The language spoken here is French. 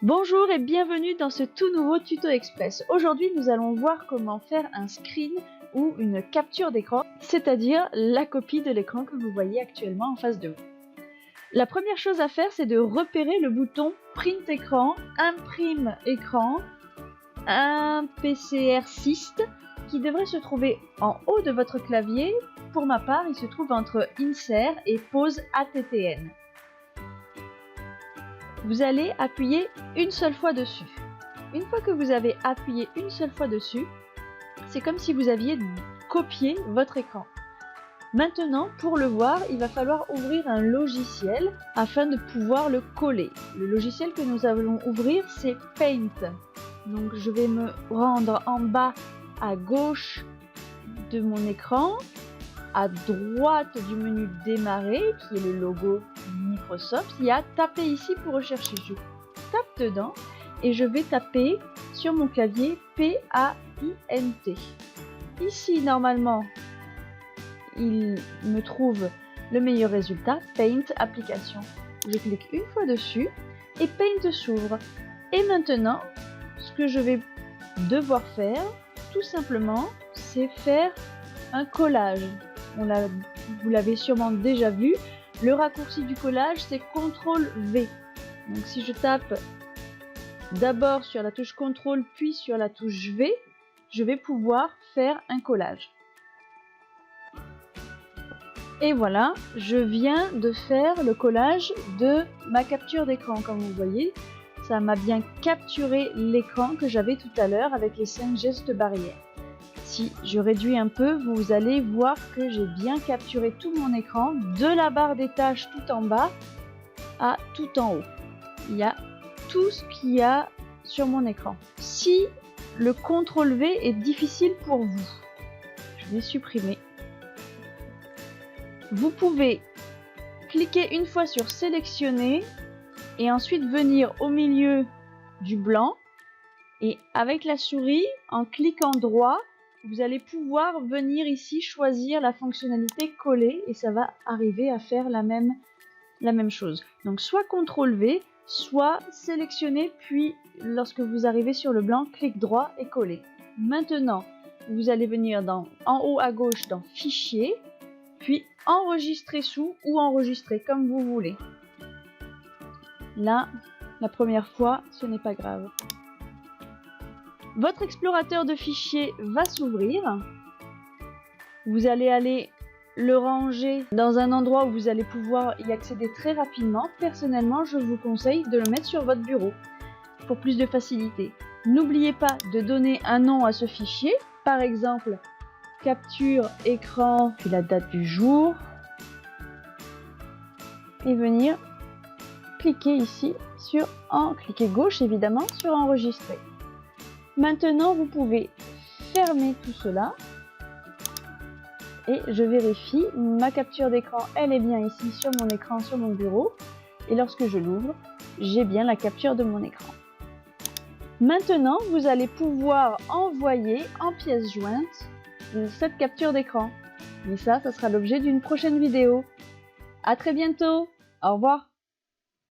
Bonjour et bienvenue dans ce tout nouveau tuto express. Aujourd'hui, nous allons voir comment faire un screen ou une capture d'écran, c'est-à-dire la copie de l'écran que vous voyez actuellement en face de vous. La première chose à faire, c'est de repérer le bouton Print écran, Imprime écran, un PCR Syst qui devrait se trouver en haut de votre clavier. Pour ma part, il se trouve entre Insert et Pause ATTN. Vous allez appuyer une seule fois dessus. Une fois que vous avez appuyé une seule fois dessus, c'est comme si vous aviez copié votre écran. Maintenant, pour le voir, il va falloir ouvrir un logiciel afin de pouvoir le coller. Le logiciel que nous allons ouvrir, c'est Paint. Donc je vais me rendre en bas à gauche de mon écran, à droite du menu démarrer, qui est le logo Microsoft. Il y a taper ici pour rechercher. Je tape dedans et je vais taper sur mon clavier P-A-I-N-T. Ici, normalement, il me trouve le meilleur résultat, Paint Application. Je clique une fois dessus et Paint s'ouvre. Et maintenant, ce que je vais devoir faire, tout simplement, c'est faire un collage. Vous l'avez sûrement déjà vu. Le raccourci du collage, c'est CTRL-V. Donc si je tape d'abord sur la touche CTRL puis sur la touche V, je vais pouvoir faire un collage. Et voilà, je viens de faire le collage de ma capture d'écran. Comme vous voyez, ça m'a bien capturé l'écran que j'avais tout à l'heure avec les 5 gestes barrières. Si je réduis un peu, vous allez voir que j'ai bien capturé tout mon écran, de la barre des tâches tout en bas à tout en haut. Il y a tout ce qu'il y a sur mon écran. Si le CTRL-V est difficile pour vous, je vais supprimer. Vous pouvez cliquer une fois sur sélectionner et ensuite venir au milieu du blanc et avec la souris, en cliquant droit, vous allez pouvoir venir ici choisir la fonctionnalité coller et ça va arriver à faire la même chose. Donc soit CTRL-V, soit sélectionner, puis lorsque vous arrivez sur le blanc, clic droit et coller. Maintenant, vous allez venir en haut à gauche dans Fichier, puis Enregistrer sous ou Enregistrer comme vous voulez. Là, la première fois, ce n'est pas grave. Votre explorateur de fichiers va s'ouvrir. Vous allez aller le ranger dans un endroit où vous allez pouvoir y accéder très rapidement. Personnellement, je vous conseille de le mettre sur votre bureau pour plus de facilité. N'oubliez pas de donner un nom à ce fichier. Par exemple, capture écran, puis la date du jour. Et venir cliquer ici sur cliquer gauche évidemment sur enregistrer. Maintenant, vous pouvez fermer tout cela et je vérifie, ma capture d'écran, elle est bien ici sur mon écran, sur mon bureau. Et lorsque je l'ouvre, j'ai bien la capture de mon écran. Maintenant, vous allez pouvoir envoyer en pièce jointe cette capture d'écran. Mais ça sera l'objet d'une prochaine vidéo. À très bientôt. Au revoir.